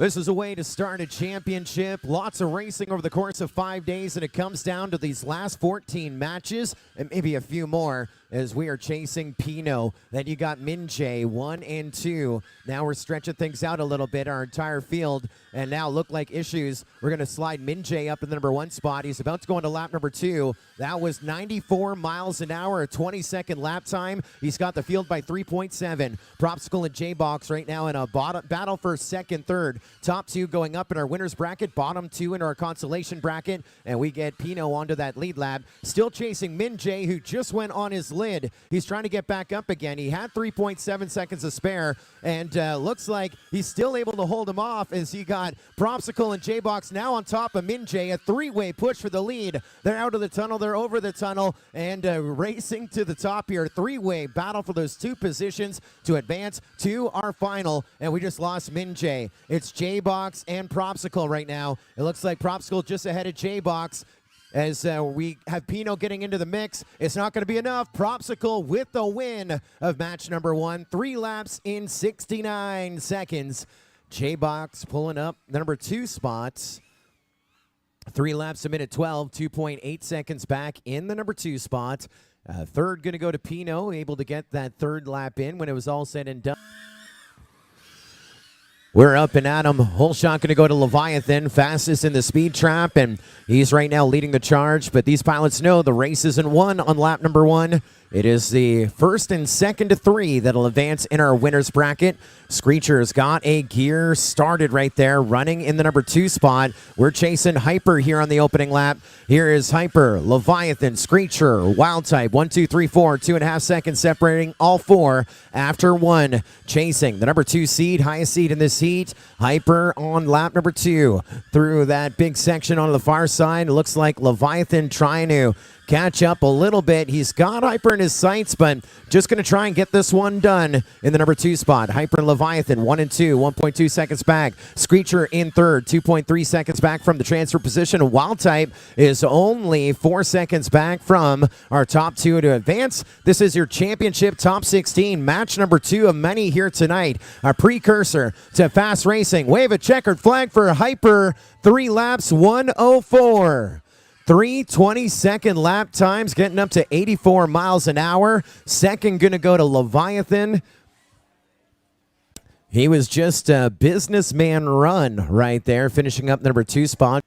This is a way to start a championship. Lots of racing over the course of 5 days, and it comes down to these last 14 matches and maybe a few more as we are chasing Pino. Then you got Minjay, 1 and 2. Now we're stretching things out a little bit, our entire field, and now look like issues. We're going to slide Minjay up in the number 1 spot. He's about to go into lap number 2. That was 94 miles an hour, a 20-second lap time. He's got the field by 3.7. Propsicle and J-Box right now in a battle for second, third. Top 2 going up in our winner's bracket, bottom 2 in our consolation bracket, and we get Pino onto that lead lap. Still chasing Minjay, who just went on his lid. He's trying to get back up again. He had 3.7 seconds to spare, and looks like he's still able to hold him off as he got Propsicle and J-Box now on top of Minjay. A three-way push for the lead. They're out of the tunnel. They're over the tunnel and racing to the top here. Three-way battle for those 2 positions to advance to our final, and we just lost Minjay. It's J-Box and Propsicle right now. It looks like Propsicle just ahead of J-Box. As we have Pino getting into the mix. It's not going to be enough. Propsicle with the win of match number 1. 3 laps in 69 seconds. J-Box pulling up the number 2 spots. 3 laps a minute 12, 2.8 seconds back in the number 2 spot. Third going to go to Pino, able to get that 3rd lap in when it was all said and done. We're up and at him. Whole shot going to go to Leviathan, fastest in the speed trap, and he's right now leading the charge. But these pilots know the race isn't won on lap number 1. It is the 1st and 2nd to 3 that'll advance in our winner's bracket. Screecher's got a gear started right there, running in the number 2 spot. We're chasing Hyper here on the opening lap. Here is Hyper, Leviathan, Screecher, Wild Type, 1, 2, 3, 4, 2.5 seconds separating all 4 after 1. Chasing the number 2 seed, highest seed in this heat. Hyper on lap number 2 through that big section on the far side. It looks like Leviathan trying to catch up a little bit. He's got Hyper in his sights, but just going to try and get this one done in the number 2 spot. Hyper and Leviathan, 1 and 2, 1.2 seconds back. Screecher in 3rd, 2.3 seconds back from the transfer position. Wild Type is only 4 seconds back from our top 2 to advance. This is your championship top 16, match number 2 of many here tonight. Our precursor to fast racing. Wave a checkered flag for Hyper. 3 laps, 1:04. 3:22 lap times, getting up to 84 miles an hour. Second going to go to Leviathan. He was just a businessman run right there, finishing up number 2 spot.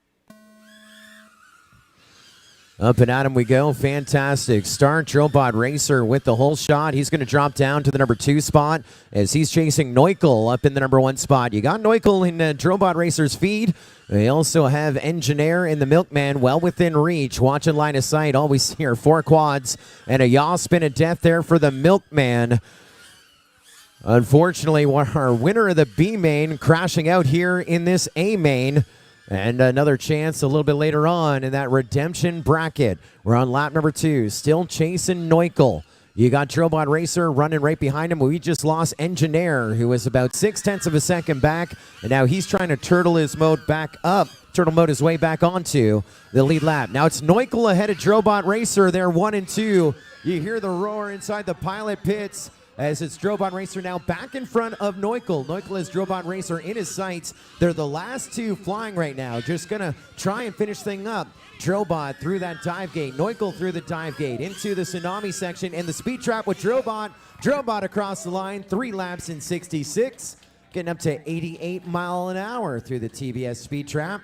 Up and at him we go. Fantastic start. Drobot Racer with the whole shot. He's going to drop down to the number 2 spot as he's chasing Neukel up in the number 1 spot. You got Neukel in Drobot Racer's feed. They also have Engineer and the Milkman well within reach. Watching line of sight. All we see are 4 quads and a yaw spin of death there for the Milkman. Unfortunately, our winner of the B main crashing out here in this A main. And another chance a little bit later on in that redemption bracket. We're on lap number 2, still chasing Neukel. You got Drobot Racer running right behind him. We just lost Engineer, who was about 0.6 of a second back, and now he's trying to turtle his mode back up, turtle mode his way back onto the lead lap. Now it's Neukel ahead of Drobot Racer. They're 1 and 2. You hear the roar inside the pilot pits, as it's Drobot Racer now back in front of Neukel. Neukel has Drobot Racer in his sights. They're the last 2 flying right now. Just going to try and finish thing up. Drobot through that dive gate. Neukel through the dive gate into the tsunami section and the speed trap with Drobot. Drobot across the line. 3 laps in 66. Getting up to 88 mile an hour through the TBS speed trap.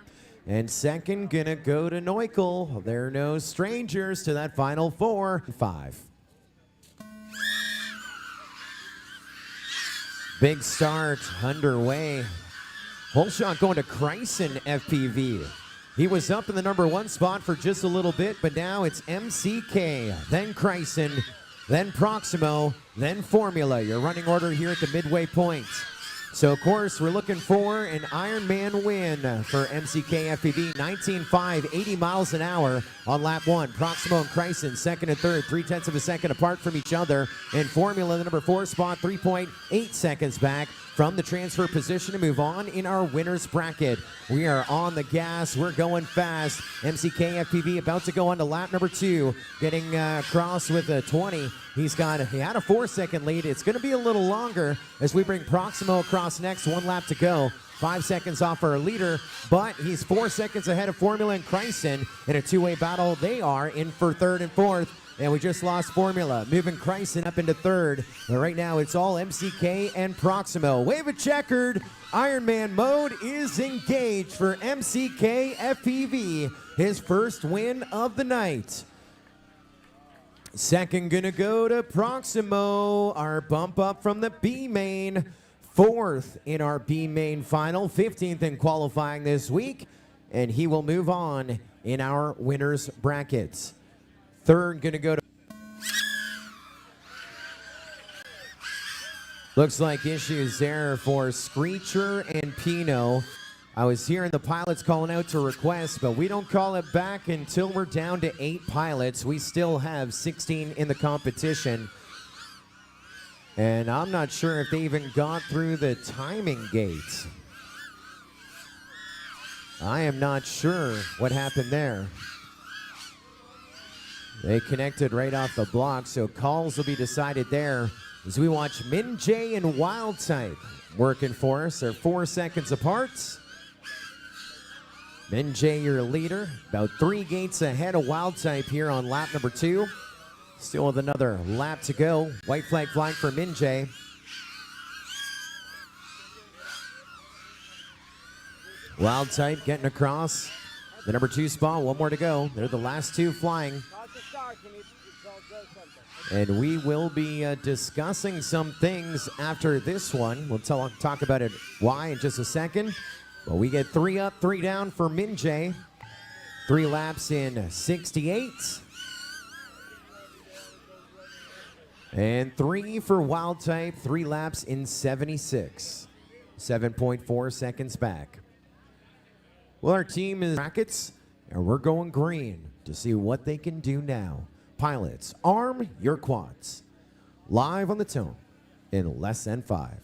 And second going to go to Neukel. They're no strangers to that final 4-5. Big start underway. Whole shot going to Kryson FPV. He was up in the number 1 spot for just a little bit, but now it's MCK, then Kryson, then Proximo, then Formula. Your running order here at the midway point. So, of course, we're looking for an Ironman win for MCK FPV. 19.5, 80 miles an hour on lap 1. Proximo and Kryson, 2nd and 3rd, 0.3 of a second apart from each other. And Formula, the number 4 spot, 3.8 seconds back from the transfer position to move on in our winner's bracket. We are on the gas. We're going fast. MCK FPV about to go on to lap number 2, getting across with a 20. He had a 4-second lead. It's going to be a little longer as we bring Proximo across next. 1 lap to go. 5 seconds off our leader, but he's 4 seconds ahead of Formula and Kreisen in a two-way battle. They are in for third and fourth, and we just lost Formula, moving Kreisen up into third. But right now it's all MCK and Proximo. Wave a checkered. Ironman mode is engaged for MCK FPV, his first win of the night. Second gonna go to Proximo, our bump up from the B main. Fourth in our B main final, 15th in qualifying this week, and he will move on in our winners brackets. Third gonna go to... Looks like issues there for Screecher and Pino. I was hearing the pilots calling out to request, but we don't call it back until we're down to 8 pilots. We still have 16 in the competition. And I'm not sure if they even got through the timing gate. I am not sure what happened there. They connected right off the block, so calls will be decided there as we watch Min Jae and Wild Type working for us. They're 4 seconds apart. Min Jae, your leader, about 3 gates ahead of Wild Type here on lap number 2. Still with another lap to go. White flag flying for Min Jae. Wild Type getting across the number 2 spot. 1 more to go. They're the last 2 flying. And we will be discussing some things after this one. We'll talk about it why in just a second. But we get 3 up, 3 down for Min Jae. 3 laps in 68. And 3 for Wild Type, 3 laps in 76. 7.4 seconds back. Well, our team is brackets, and we're going green to see what they can do now. Pilots, arm your quads. Live on the tone in less than 5.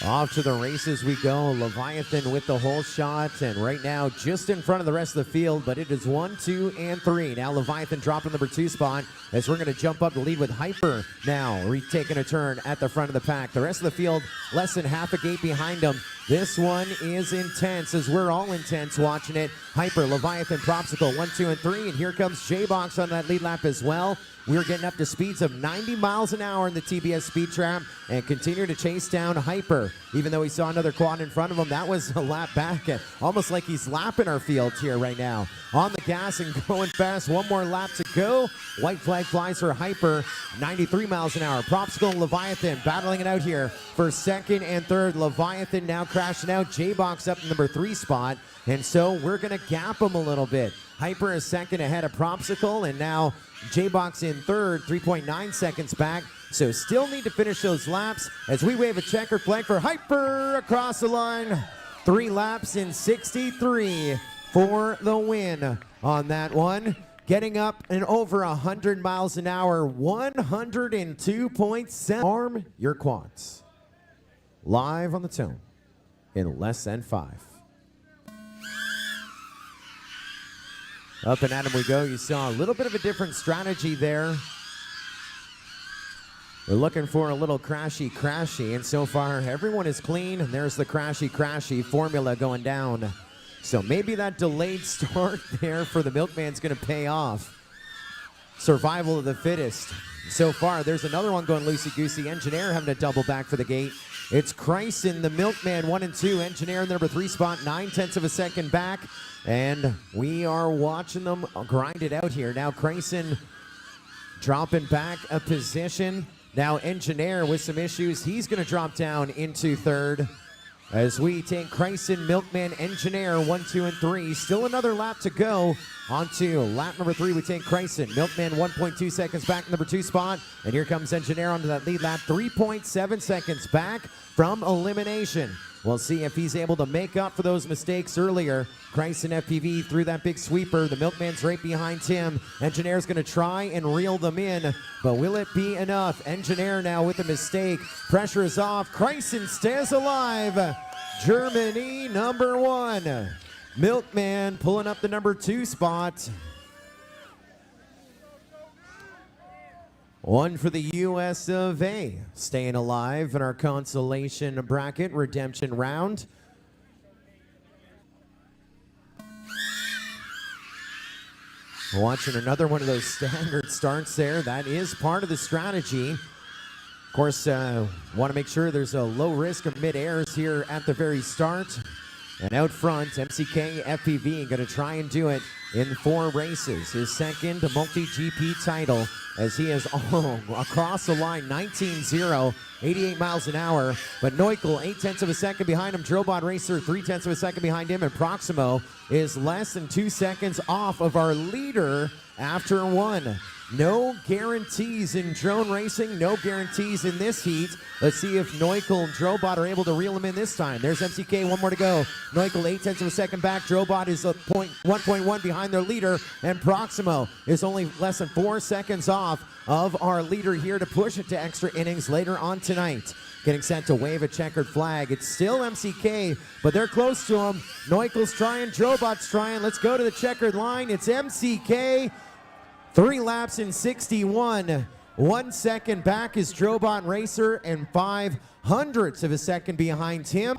Off to the races we go. Leviathan with the whole shot, and right now just in front of the rest of the field, but it is 1, 2, and 3. Now Leviathan dropping number 2 spot as we're going to jump up to lead with Hyper now retaking a turn at the front of the pack. The rest of the field less than half a gate behind them. This one is intense as we're all intense watching it. Hyper, Leviathan, Propsicle, 1, 2, and 3, and here comes J-Box on that lead lap as well. We're getting up to speeds of 90 miles an hour in the TBS speed trap and continue to chase down Hyper. Even though he saw another quad in front of him, that was a lap back. Almost like he's lapping our field here right now. On the gas and going fast. 1 more lap to go. White flag flies for Hyper. 93 miles an hour. Propsicle and Leviathan battling it out here for second and third. Leviathan now crashing out. J-Box up in number 3 spot. And so we're going to gap him a little bit. Hyper is second ahead of Propsicle, and now J-Box in third, 3.9 seconds back. So still need to finish those laps as we wave a checkered flag for Hyper across the line. 3 laps in 63 for the win on that one. Getting up and over 100 miles an hour, 102.7. Arm your quads. Live on the tone in less than 5. Up and at him we go. You saw a little bit of a different strategy there. We're looking for a little crashy, and so far everyone is clean, and there's the crashy formula going down. So maybe that delayed start there for the Milkman's going to pay off. Survival of the fittest. So far, there's another one going loosey-goosey. Engineer having a double back for the gate. It's Kreisen, the Milkman, 1 and 2. Engineer in the number 3 spot, 9/10 of a second back. And we are watching them grind it out here. Now Kreisen dropping back a position. Now Engineer with some issues. He's going to drop down into third. As we take Kreisen, Milkman, Engineer, 1, 2, and 3. Still another lap to go. On to lap number 3, we take Kreisen. Milkman 1.2 seconds back in number 2 spot. And here comes Engineer onto that lead lap, 3.7 seconds back from elimination. We'll see if he's able to make up for those mistakes earlier. Kreisen FPV threw that big sweeper. The Milkman's right behind him. Engineer's going to try and reel them in, but will it be enough? Engineer now with a mistake. Pressure is off. Kreisen stays alive. Germany number 1. Milkman pulling up the number 2 spot. One for the US of A, staying alive in our consolation bracket redemption round. Watching another one of those standard starts there. That is part of the strategy. Of course, want to make sure there's a low risk of mid-airs here at the very start. And out front, MCK FPV going to try and do it in 4 races. His second MultiGP title as he is across the line, 19-0, 88 miles an hour. But Neukel, 0.8 of a second behind him. Drobot Racer, 0.3 of a second behind him. And Proximo is less than 2 seconds off of our leader after 1. No guarantees in drone racing, no guarantees in this heat. Let's see if Neukel and Drobot are able to reel him in this time. There's MCK, 1 more to go. Neukel, 0.8 of a second back. Drobot is 1.1 behind their leader. And Proximo is only less than 4 seconds off of our leader here to push it to extra innings later on tonight. Getting set to wave a checkered flag. It's still MCK, but they're close to him. Neukel's trying, Drobot's trying. Let's go to the checkered line. It's MCK. 3 laps in 61. 1 second back is Drobot Racer and 0.05 of a second behind him.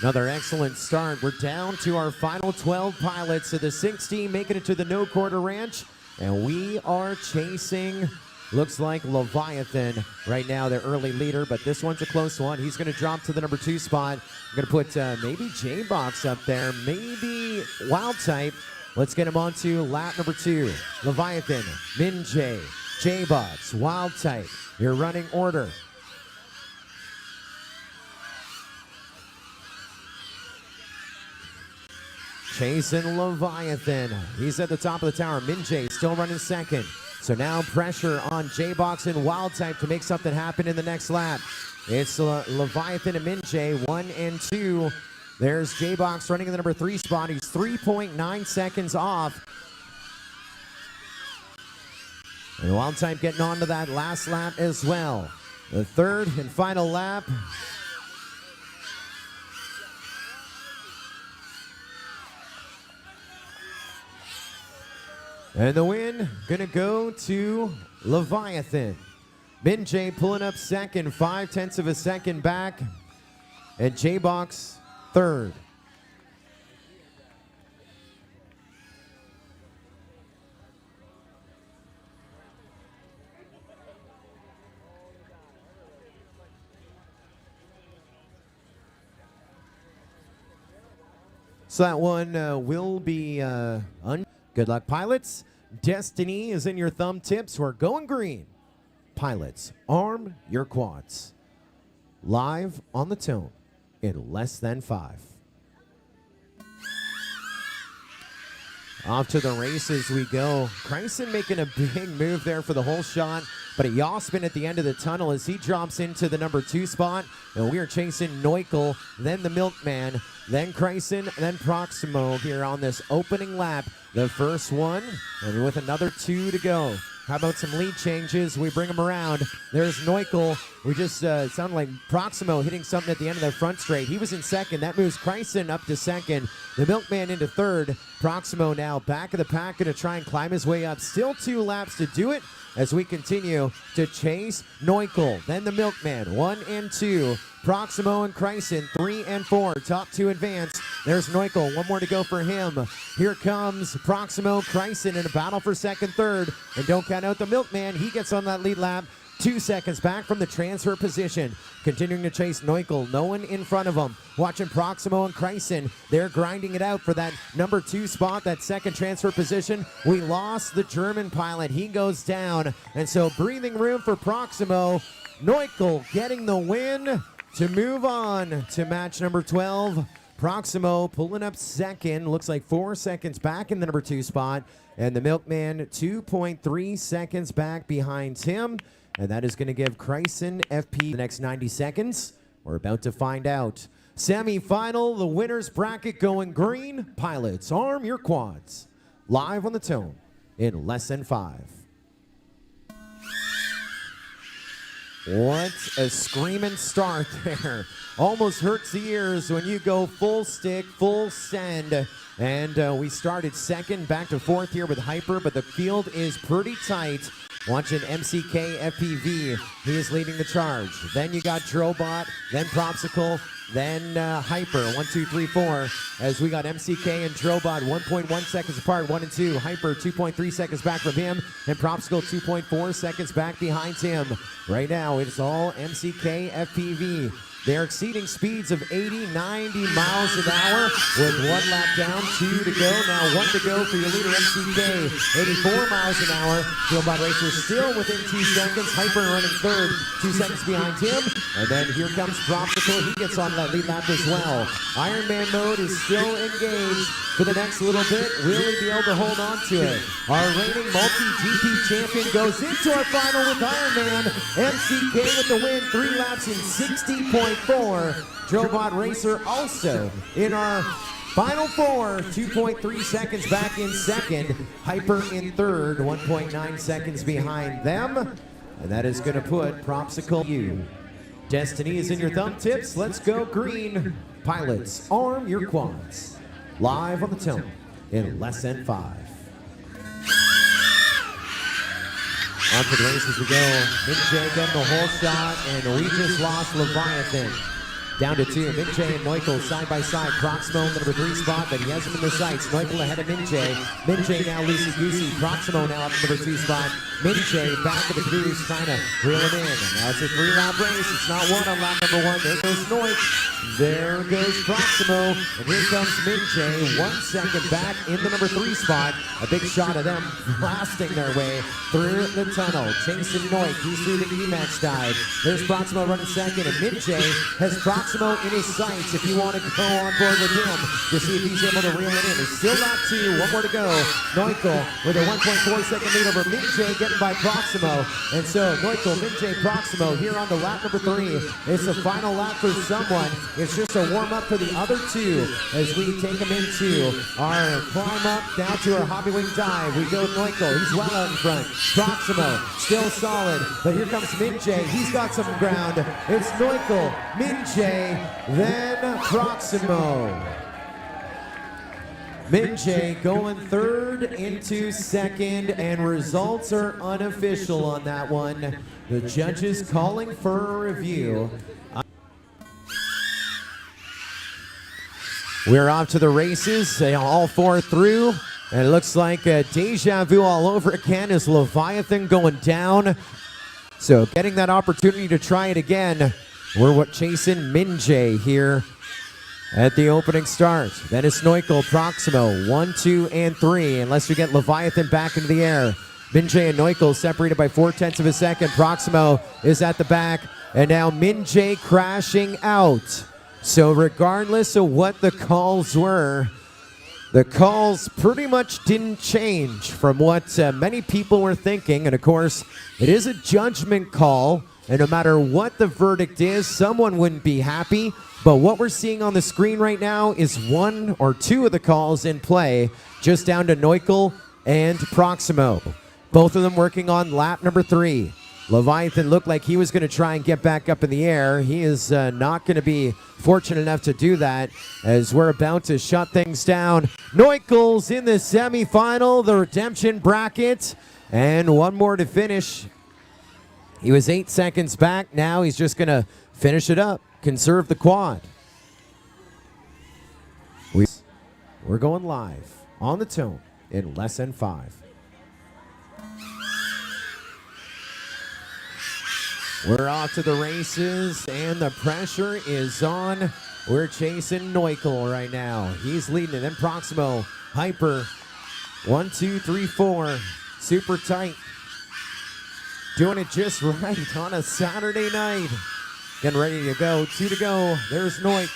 Another excellent start. We're down to our final 12 pilots of the 16 making it to the No Quarter Ranch. And we are chasing, looks like Leviathan right now, the early leader, but this one's a close one. He's going to drop to the number 2 spot. I'm going to put maybe J-Box up there, maybe Wild Type. Let's get him on to lap number 2. Leviathan, Min J, J-Box, Wild Type, your running order. Chasing Leviathan. He's at the top of the tower. Min J still running second. So now pressure on J-Box and Wild Type to make something happen in the next lap. It's Leviathan and Min J, 1 and 2. There's J-Box running in the number 3 spot. He's 3.9 seconds off. And Wild Type getting on to that last lap as well. The third and final lap. And the win gonna go to Leviathan. Min J pulling up second, 0.5 of a second back. And J-Box third. So that one will be good luck, pilots. Destiny is in your thumb tips. We're going green. Pilots, arm your quads. Live on the tone in less than 5. Off to the races we go. Kreisen making a big move there for the whole shot, but a yaw spin at the end of the tunnel as he drops into the number 2 spot. And we are chasing Neukel, then the Milkman, then Kreisen, then Proximo here on this opening lap. The first one, and with another 2 to go. How about some lead changes? We bring them around. There's Neukel. We just sound like Proximo hitting something at the end of the front straight. He was in second. That moves Kreisen up to second. The Milkman into third. Proximo now back of the pack, going to try and climb his way up. Still 2 laps to do it as we continue to chase Neukel. Then the Milkman, 1 and 2. Proximo and Kreisen, 3 and 4. Top 2 advance. There's Neukel. 1 more to go for him. Here comes Proximo, Kreisen in a battle for second, third. And don't count out the Milkman. He gets on that lead lap. 2 seconds back from the transfer position. Continuing to chase Neukel. No one in front of him. Watching Proximo and Kreisen. They're grinding it out for that number 2 spot, that second transfer position. We lost the German pilot. He goes down. And so breathing room for Proximo. Neukel getting the win to move on to match number 12. Proximo pulling up second. Looks like 4 seconds back in the number 2 spot. And the Milkman 2.3 seconds back behind him. And that is going to give Kreisen FP the next 90 seconds. We're about to find out. Semi-final, the winner's bracket going green. Pilots, arm your quads. Live on the tone in less than 5. What a screaming start there. Almost hurts the ears when you go full stick, full send. And we started second, back to fourth here with Hyper, but the field is pretty tight. Watching MCK FPV, he is leading the charge. Then you got Drobot, then Propsicle, then Hyper, 1, 2, 3, 4. As we got MCK and Drobot 1.1 seconds apart, 1 and 2. Hyper 2.3 seconds back from him, and Propsicle 2.4 seconds back behind him. Right now, it's all MCK FPV. They're exceeding speeds of 80, 90 miles an hour with 1 lap down, 2 to go. Now 1 to go for your leader, MCK. 84 miles an hour. Drobot Racer still within 2 seconds. Hyper running third, 2 seconds behind him. And then here comes Propsicle. He gets on that lead lap as well. Ironman mode is still engaged for the next little bit. Will he be able to hold on to it? Our reigning MultiGP champion goes into our final with Ironman. MCK with the win, 3 laps in 60.4. Drobot Racer also in our final 4, 2.3 seconds back in second. Hyper in third, 1.9 seconds behind them. And that is going to put Propsicle U. Destiny is in your thumb tips. Let's go green. Pilots, arm your quads. Live on the tone in less than 5. On for the race as we go. MinJ getting the whole shot, and we just lost Leviathan. Down to 2. MinJ and Neukel side by side. Proximo in the number 3 spot, but he has him in the sights. Neukel ahead of MinJ. MinJ now loosey-goosey. Proximo now up in the number 2 spot. MinJ back of the crews trying to reel him in. Now it's a 3-lap race. It's not 1 on lap number 1. There goes Neuk. There goes Proximo. And here comes MinJ. 1 second back in the number 3 spot. A big shot of them blasting their way through the tunnel. Chasing Neuk. He's through the Emax dive. There's Proximo running second. And MinJ has Proximo in his sights if you want to go on board with him to see if he's able to reel it in. It's still lap 2. 1 more to go. Neukel with a 1.4 second lead over MinJ getting by Proximo. And so Neukel, MinJ, Proximo here on the lap number 3. It's the final lap for someone. It's just a warm-up for the other 2 as we take them into our climb up down to our Hobby Wing dive. We go with Neukel. He's well out in front. Proximo still solid, but here comes MinJ. He's got some ground. It's Neukel, MinJ, then Proximo. MinJ going third into second, and results are unofficial on that one. The judges calling for a review. We're off to the races, all 4 through, and it looks like a deja vu all over again as Leviathan going down. So getting that opportunity to try it again. We're chasing MinJ here at the opening start. Then it's Neukel, Proximo, 1, 2, and 3, unless we get Leviathan back into the air. MinJ and Neukel separated by 0.4 of a second. Proximo is at the back, and now MinJ crashing out. So regardless of what the calls were, the calls pretty much didn't change from what many people were thinking. And of course, it is a judgment call, and no matter what the verdict is, someone wouldn't be happy. But what we're seeing on the screen right now is 1 or 2 of the calls in play, just down to Neukel and Proximo. Both of them working on lap number 3. Leviathan looked like he was going to try and get back up in the air. He is not going to be fortunate enough to do that as we're about to shut things down. Neukel's in the semifinal, the redemption bracket, and 1 more to finish. He was 8 seconds back. Now he's just going to finish it up, conserve the quad. We're going live on the tone in less than 5. We're off to the races, and the pressure is on. We're chasing Neukel right now. He's leading it. Then Proximo, Hyper, 1, 2, 3, 4. Super tight. Doing it just right on a Saturday night. Getting ready to go. 2 to go. There's Neuk.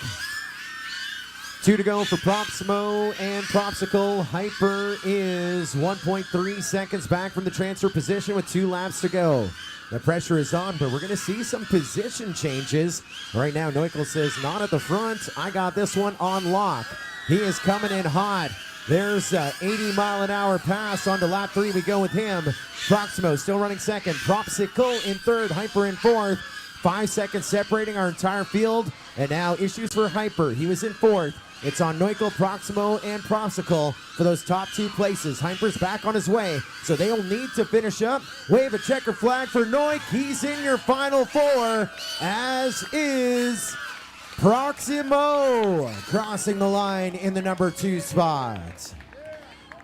2 to go for Proximo and Propsicle. Hyper is 1.3 seconds back from the transfer position with 2 laps to go. The pressure is on, but we're going to see some position changes. Right now, Neukel says, not at the front. I got this one on lock. He is coming in hot. There's a 80-mile-an-hour pass onto lap 3. We go with him. Proximo still running second. Propsicle in third. Hyper in fourth. 5 seconds separating our entire field. And now issues for Hyper. He was in fourth. It's on Neukel, Proximo, and Proxical for those top 2 places. Heimper's back on his way, so they'll need to finish up. Wave a checker flag for Neuk. He's in your final 4, as is Proximo, crossing the line in the number 2 spot.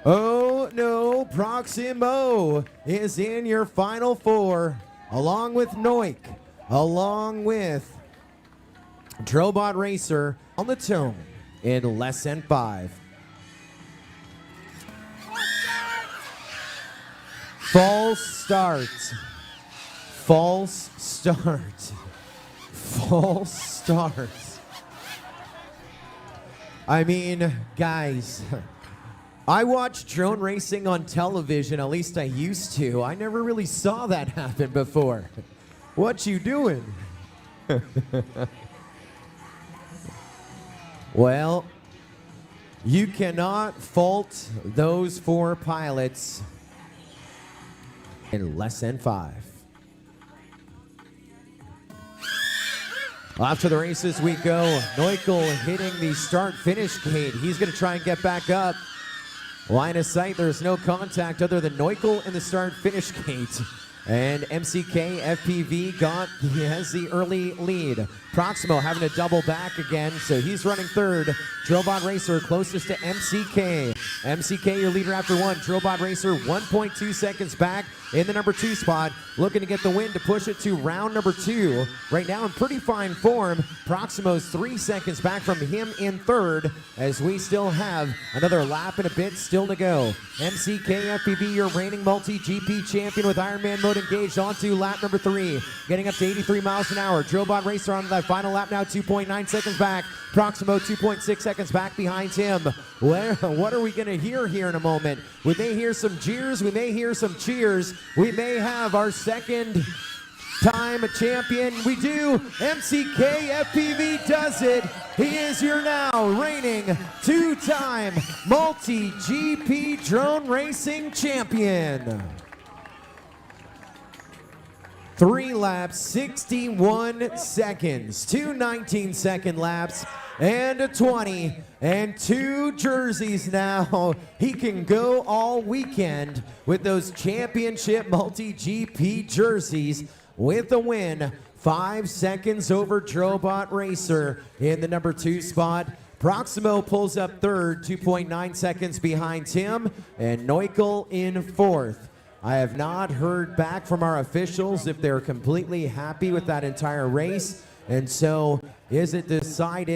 Oh no, Proximo is in your final 4, along with Neuk, along with Drobot Racer on the tone in less than 5. False start. False start. False start. I mean, guys, I watch drone racing on television, at least I used to. I never really saw that happen before. What you doing? Well, you cannot fault those 4 pilots in less than 5. Off to the races we go. Neukel hitting the start-finish gate. He's going to try and get back up. Line of sight, there's no contact other than Neukel in the start-finish gate. And MCK FPV he has the early lead. Proximo having to double back again, so he's running 3rd. Drobot Racer closest to MCK. MCK your leader after 1. Drobot Racer 1.2 seconds back in the number 2 spot, looking to get the win to push it to round number 2. Right now in pretty fine form. Proximo's 3 seconds back from him in 3rd, as we still have another lap and a bit still to go. MCK FPV, your reigning multi-GP champion with Ironman mode engaged, onto lap number 3, getting up to 83 miles an hour. Drobot Racer on the final lap now, 2.9 seconds back. Proximo 2.6 seconds back behind him. What are we going to hear here in a moment? We may hear some jeers, we may hear some cheers, we may have our second time champion. We do. MCK FPV does it. He is your now reigning 2-time multi-GP drone racing champion. 3 laps, 61 seconds, 2 19-second laps, and a 20, and 2 jerseys now. He can go all weekend with those championship multi-GP jerseys with a win. 5 seconds over Drobot Racer in the number 2 spot. Proximo pulls up 3rd, 2.9 seconds behind him, and Neukel in 4th. I have not heard back from our officials if they're completely happy with that entire race, and so is it decided